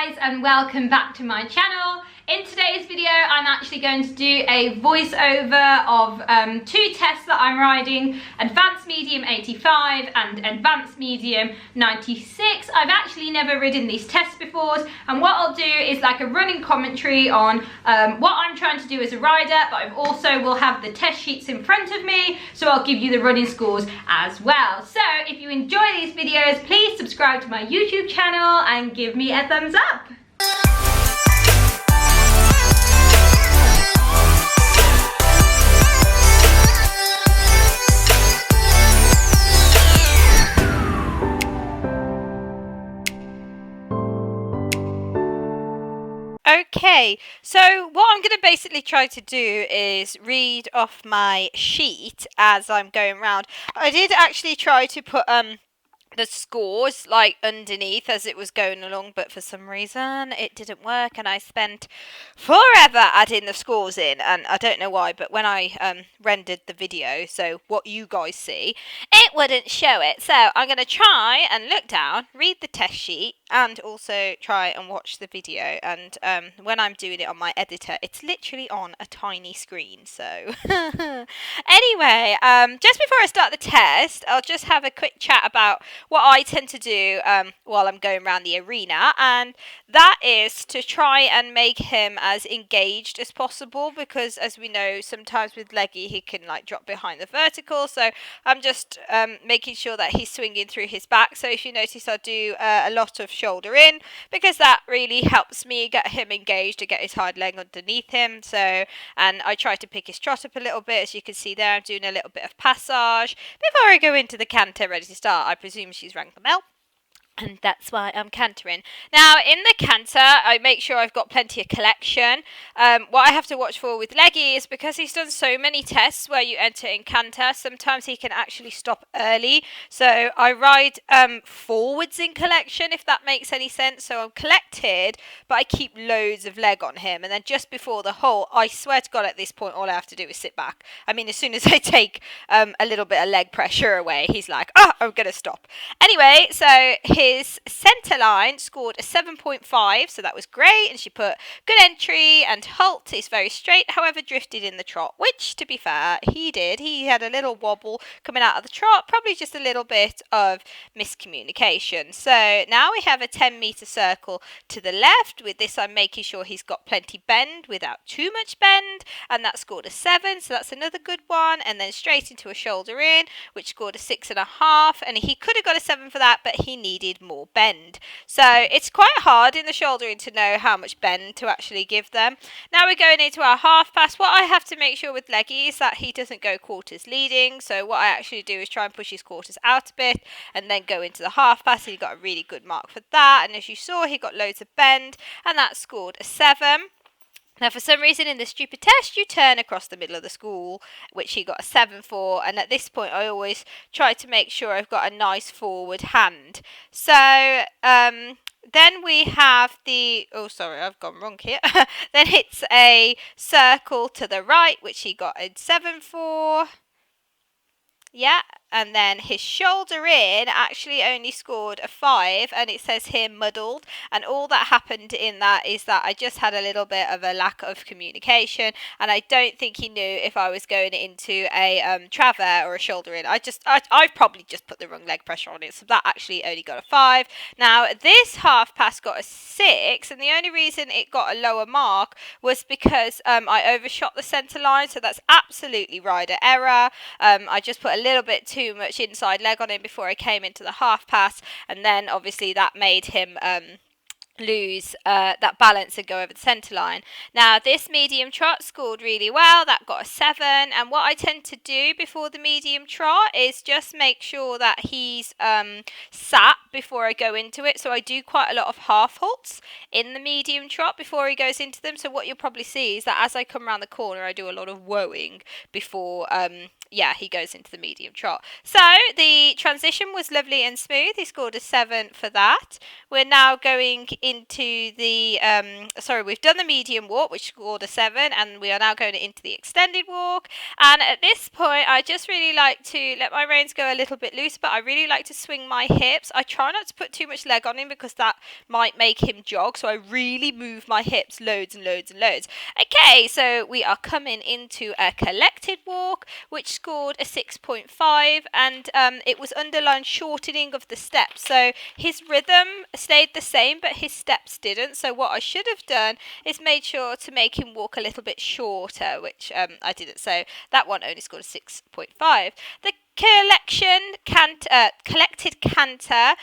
guys, and welcome back to my channel. In today's video I'm actually going to do a voiceover of two tests that I'm riding, Advanced Medium 85 and Advanced Medium 96. I've actually never ridden these tests before, and what I'll do is like a running commentary on what I'm trying to do as a rider, but I also will have the test sheets in front of me, so I'll give you the running scores as well. So if you enjoy these videos, please subscribe to my YouTube channel and give me a thumbs up. Okay, so what I'm going to basically try to do is read off my sheet as I'm going around. I did actually try to put the scores like underneath as it was going along, but for some reason it didn't work and I spent forever adding the scores in, and I don't know why, but when I rendered the video, so what you guys see, it wouldn't show it. So I'm going to try and look down, read the test sheet, and also try and watch the video. And when I'm doing it on my editor, it's literally on a tiny screen. So anyway, just before I start the test, I'll just have a quick chat about what I tend to do while I'm going around the arena, and that is to try and make him as engaged as possible, because as we know, sometimes with leggy he can like drop behind the vertical, so I'm just making sure that he's swinging through his back. So if you notice, I do a lot of shoulder in, because that really helps me get him engaged to get his hind leg underneath him. So, and I try to pick his trot up a little bit. As you can see there, I'm doing a little bit of passage before I go into the canter ready to start. I presume she's rang the bell, and that's why I'm cantering. Now, in the canter, I make sure I've got plenty of collection. What I have to watch for with leggy is, because he's done so many tests where you enter in canter, sometimes he can actually stop early. So I ride forwards in collection, if that makes any sense. So I'm collected, but I keep loads of leg on him. And then just before the hole, I swear to God, at this point, all I have to do is sit back. I mean, as soon as I take a little bit of leg pressure away, he's like, oh, I'm going to stop. Anyway, so his centre line scored a 7.5, so that was great, and she put good entry, and halt is very straight, however drifted in the trot, which, to be fair, he did. He had a little wobble coming out of the trot, probably just a little bit of miscommunication. So now we have a 10-metre circle to the left. With this, I'm making sure he's got plenty bend without too much bend, and that scored a 7, so that's another good one. And then straight into a shoulder in, which scored a 6.5, and he could have got a 7 for that, but he needed more bend. So it's quite hard in the shouldering to know how much bend to actually give them. Now we're going into our half pass. What I have to make sure with leggy is that he doesn't go quarters leading. So what I actually do is try and push his quarters out a bit and then go into the half pass, and he got a really good mark for that. And as you saw, he got loads of bend, and that scored a 7. Now, for some reason in the stupid test, you turn across the middle of the school, which he got a 7 for. And at this point, I always try to make sure I've got a nice forward hand. So then we have the, oh, sorry, I've gone wrong here. Then it's a circle to the right, which he got a 7 for. Yeah, and then his shoulder in actually only scored a 5, and it says here muddled, and all that happened in that is that I just had a little bit of a lack of communication, and I don't think he knew if I was going into a travers or a shoulder in. I probably just put the wrong leg pressure on it, so that actually only got a 5. Now this half pass got a 6, and the only reason it got a lower mark was because I overshot the centre line, so that's absolutely rider error. I just put a little bit too much inside leg on him before I came into the half pass, and then obviously that made him lose that balance and go over the centre line. Now this medium trot scored really well, that got a 7, and what I tend to do before the medium trot is just make sure that he's sat before I go into it. So I do quite a lot of half halts in the medium trot before he goes into them. So what you'll probably see is that as I come around the corner, I do a lot of woeing before he goes into the medium trot. So the transition was lovely and smooth. He scored a 7 for that. We're now going into the, we've done the medium walk, which scored a 7, and we are now going into the extended walk. And at this point, I just really like to let my reins go a little bit loose, but I really like to swing my hips. I try not to put too much leg on him because that might make him jog, so I really move my hips loads and loads and loads. Okay, so we are coming into a collected walk, which scored a 6.5, and it was underlined shortening of the steps. So his rhythm stayed the same, but his steps didn't. So what I should have done is made sure to make him walk a little bit shorter, which I didn't. So that one only scored a 6.5. The collected canter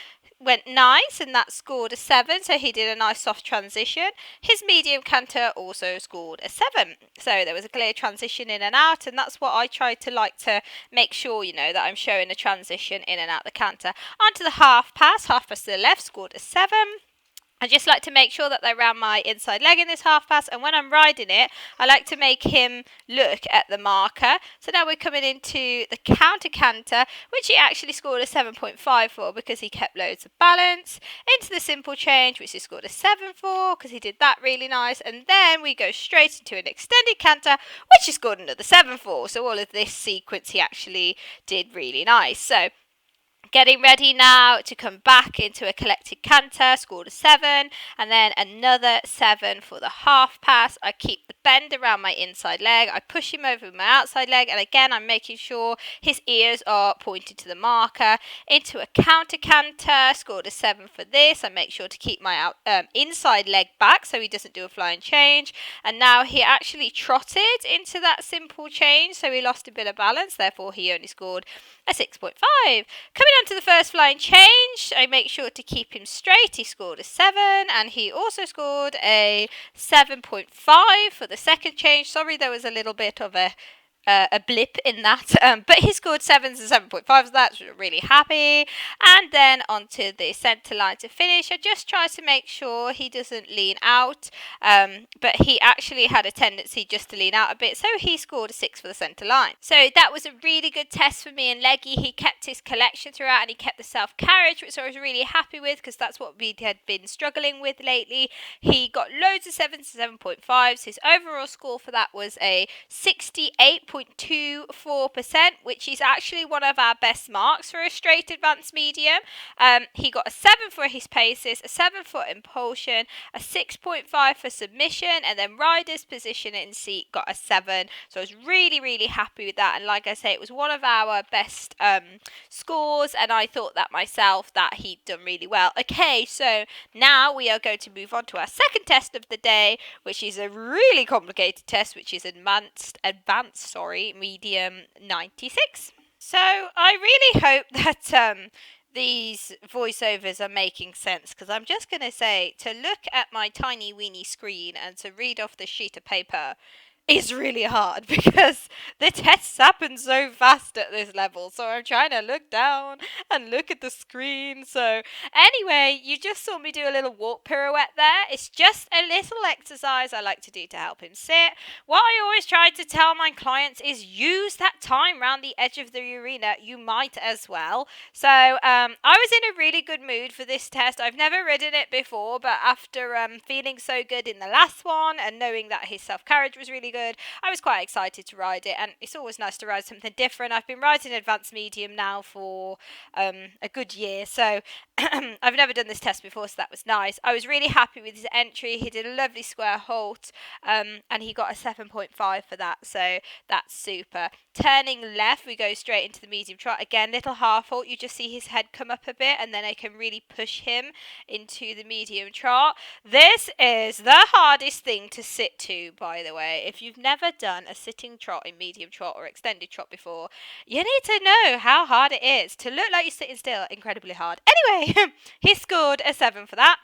went nice, and that scored a 7, so he did a nice soft transition. His medium canter also scored a 7, so there was a clear transition in and out, and that's what I try to like to make sure, that I'm showing a transition in and out the canter. Onto the half pass to the left, scored a 7. I just like to make sure that they're around my inside leg in this half pass, and when I'm riding it, I like to make him look at the marker. So now we're coming into the counter canter, which he actually scored a 7.5 for because he kept loads of balance. Into the simple change, which he scored a 7 for because he did that really nice. And then we go straight into an extended canter, which he scored another 7 for. So all of this sequence he actually did really nice. So getting ready now to come back into a collected canter, scored a 7, and then another 7 for the half pass. I keep the bend around my inside leg. I push him over with my outside leg, and again, I'm making sure his ears are pointed to the marker. Into a counter canter, scored a 7 for this. I make sure to keep my inside leg back so he doesn't do a flying change. And now he actually trotted into that simple change, so he lost a bit of balance. Therefore, he only scored a 6.5. Coming on to the first flying change, I make sure to keep him straight. He scored a 7, and he also scored a 7.5 for the second change. Sorry, there was a little bit of a blip in that, but he scored 7s and 7.5s. So that's really happy. And then onto the centre line to finish. I just try to make sure he doesn't lean out, but he actually had a tendency just to lean out a bit, so he scored a 6 for the centre line. So that was a really good test for me and Leggy. He kept his collection throughout, and he kept the self-carriage, which I was really happy with because that's what we had been struggling with lately. He got loads of 7s and 7.5s. His overall score for that was a 68.24%, which is actually one of our best marks for a straight advanced medium. He got a 7 for his paces, a 7 for impulsion, a 6.5 for submission, and then rider's position in seat got a 7. So I was really, really happy with that. And like I say, it was one of our best scores, and I thought that myself that he'd done really well. Okay, so now we are going to move on to our second test of the day, which is a really complicated test, which is advanced, medium 96. So I really hope that these voiceovers are making sense, because I'm just going to say, to look at my tiny weeny screen and to read off the sheet of paper is really hard because the tests happen so fast at this level. So I'm trying to look down and look at the screen. So anyway, you just saw me do a little walk pirouette there. It's just a little exercise I like to do to help him sit. What I always try to tell my clients is use that time around the edge of the arena. You might as well. So I was in a really good mood for this test. I've never ridden it before, but after feeling so good in the last one and knowing that his self-carriage was really good, I was quite excited to ride it, and it's always nice to ride something different. I've been riding advanced medium now for a good year, so I've never done this test before, so that was nice. I was really happy with his entry. He did a lovely square halt, and he got a 7.5 for that, so that's super. Turning left, we go straight into the medium trot. Again, little half halt. You just see his head come up a bit, and then I can really push him into the medium trot. This is the hardest thing to sit to, by the way. If you've never done a sitting trot in medium trot or extended trot before, you need to know how hard it is. To look like you're sitting still, incredibly hard. Anyway, he scored a 7 for that.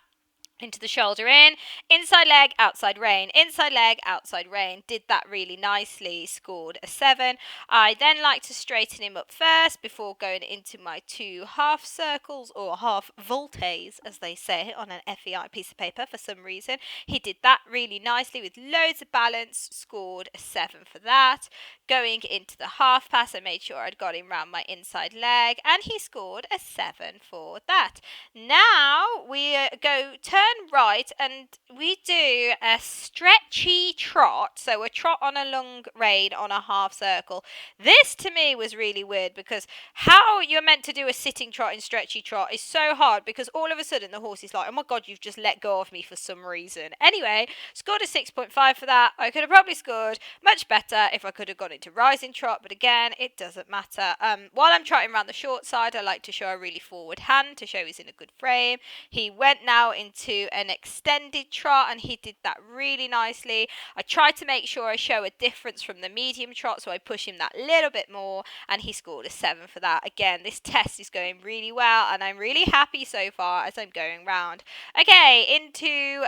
Into the shoulder in, inside leg, outside rein, inside leg, outside rein. Did that really nicely, scored a 7. I then like to straighten him up first before going into my 2 half circles, or half voltes as they say on an FEI piece of paper for some reason. He did that really nicely with loads of balance, scored a 7 for that. Going into the half pass, I made sure I'd got him round my inside leg, and he scored a 7 for that. Now we go turn right and we do a stretchy trot, so a trot on a long rein on a half circle. This to me was really weird because how you're meant to do a sitting trot in stretchy trot is so hard because all of a sudden the horse is like, oh my god, you've just let go of me for some reason. Anyway, scored a 6.5 for that. I could have probably scored much better if I could have gone into rising trot, but again, it doesn't matter. While I'm trotting around the short side, I like to show a really forward hand to show he's in a good frame. He went now into an extended trot and he did that really nicely. I tried to make sure I show a difference from the medium trot, so I push him that little bit more and he scored a 7 for that. Again, this test is going really well and I'm really happy so far as I'm going round. Okay, into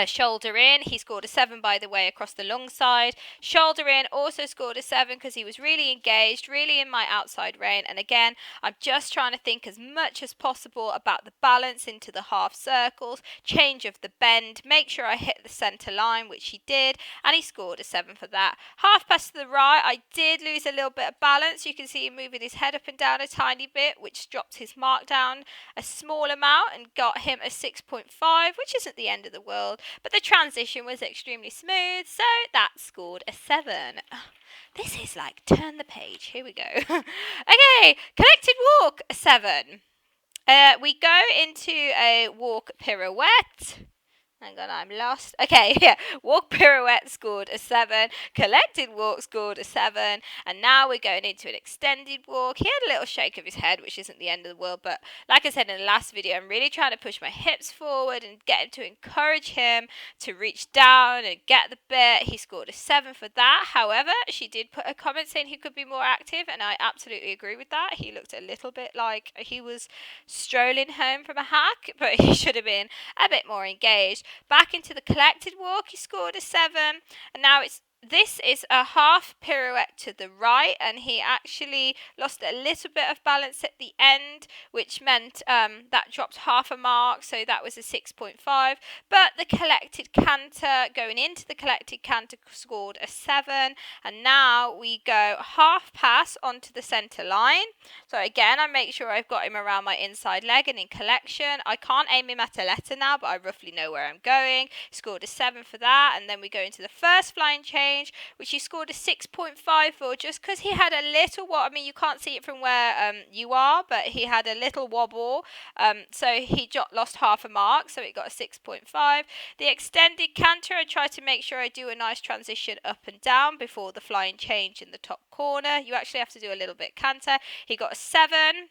shoulder in, he scored a 7 by the way across the long side. Shoulder in also scored a 7 because he was really engaged, really in my outside rein. And again, I'm just trying to think as much as possible about the balance into the half circles, change of the bend, make sure I hit the centre line, which he did, and he scored a 7 for that. Half pass to the right, I did lose a little bit of balance. You can see him moving his head up and down a tiny bit, which dropped his mark down a small amount and got him a 6.5, which isn't the end of the world. But the transition was extremely smooth, so that scored a 7. This is like turn the page. Here we go. Okay, collected walk, a 7. We go into a walk pirouette. Hang on, I'm lost. Okay, yeah. Walk pirouette scored a 7. Collected walk scored a 7. And now we're going into an extended walk. He had a little shake of his head, which isn't the end of the world. But like I said in the last video, I'm really trying to push my hips forward and get him to encourage him to reach down and get the bit. He scored a 7 for that. However, she did put a comment saying he could be more active. And I absolutely agree with that. He looked a little bit like he was strolling home from a hack. But he should have been a bit more engaged. Back into the collected walk, he scored a 7, and now this is a half pirouette to the right, and he actually lost a little bit of balance at the end, which meant that dropped half a mark, so that was a 6.5. But the collected canter, going into the collected canter, scored a 7, and now we go half pass onto the centre line. So again, I make sure I've got him around my inside leg and in collection. I can't aim him at a letter now, but I roughly know where I'm going. Scored a 7 for that, and then we go into the first flying change, which he scored a 6.5 for, just because he had a little I mean, you can't see it from where you are, but he had a little wobble, so he lost half a mark, so it got a 6.5. The extended canter, I try to make sure I do a nice transition up and down before the flying change in the top corner. You actually have to do a little bit canter. He got a 7.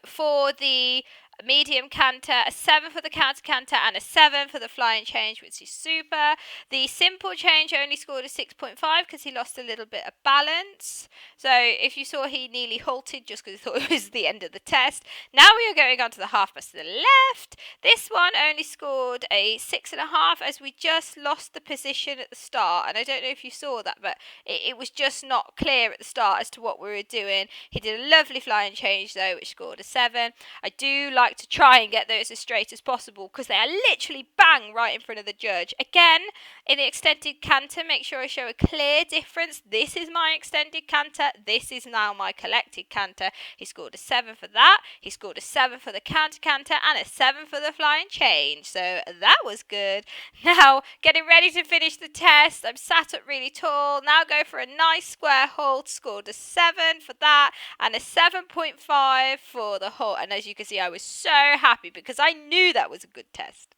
For the medium canter, a 7 for the counter canter, and a 7 for the flying change, which is super. The simple change only scored a 6.5 because he lost a little bit of balance. So if you saw, he nearly halted just because he thought it was the end of the test. Now we are going on to the half pass to the left. This one only scored a 6.5 as we just lost the position at the start, and I don't know if you saw that, but it was just not clear at the start as to what we were doing. He did a lovely flying change though, which scored a 7. I do like to try and get those as straight as possible because they are literally bang right in front of the judge. Again, in the extended canter, make sure I show a clear difference. This is my extended canter. This is now my collected canter. He scored a 7 for that. He scored a 7 for the counter canter and a 7 for the flying change. So that was good. Now, getting ready to finish the test. I'm sat up really tall. Now go for a nice square hold. Scored a 7 for that and a 7.5 for the halt. And as you can see, I was so happy because I knew that was a good test.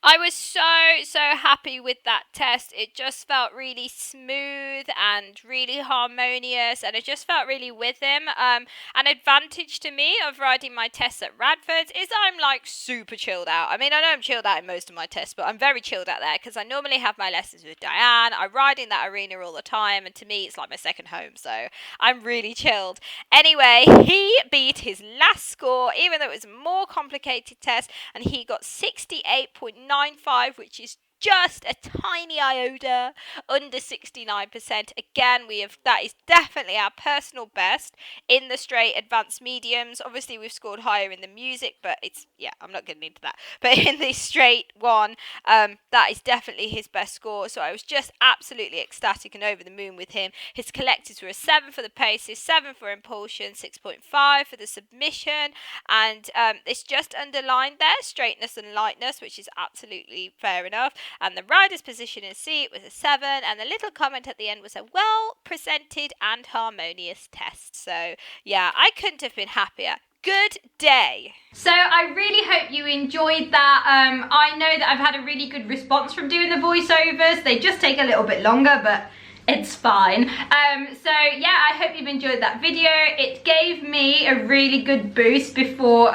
I was so happy with that test. It just felt really smooth and really harmonious, and it just felt really with him. An advantage to me of riding my tests at Radfords is I'm like super chilled out. I mean, I know I'm chilled out in most of my tests, but I'm very chilled out there because I normally have my lessons with Diane. I ride in that arena all the time, and to me it's like my second home, so I'm really chilled. Anyway, he beat his last score, even though it was a more complicated test, and he got 68.95, which is just a tiny iota under 69%. Again, that is definitely our personal best in the straight advanced mediums. Obviously, we've scored higher in the music, but I'm not getting into that. But in the straight one, that is definitely his best score. So I was just absolutely ecstatic and over the moon with him. His collectives were a 7 for the paces, 7 for impulsion, 6.5 for the submission, and it's just underlined there, straightness and lightness, which is absolutely fair enough. And the rider's position in seat was a 7, and the little comment at the end was a well presented and harmonious test. So yeah, I couldn't have been happier. Good day. So I really hope you enjoyed that. I know that I've had a really good response from doing the voiceovers. They just take a little bit longer, but it's fine. So yeah, I hope you've enjoyed that video. It gave me a really good boost before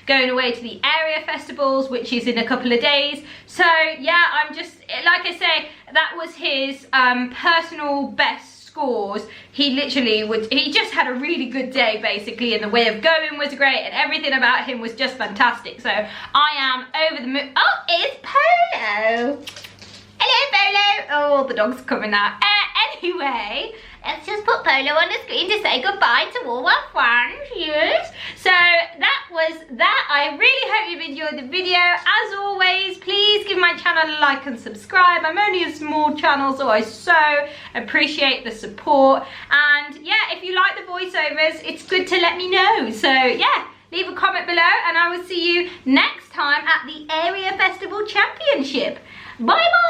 going away to the area festivals, which is in a couple of days. So yeah, I'm just, like I say, that was his personal best scores. He just had a really good day basically, and the way of going was great and everything about him was just fantastic. So I am over the moon. Oh, it's Polo. Hello, Polo. Oh, the dog's coming out. Anyway, let's just put Polo on the screen to say goodbye to all our fans, yes. So that was that. I really hope you've enjoyed the video. As always, please give my channel a like and subscribe. I'm only a small channel, so I so appreciate the support. And yeah, if you like the voiceovers, it's good to let me know. So yeah, leave a comment below and I will see you next time at the Area Festival Championship. Bye bye.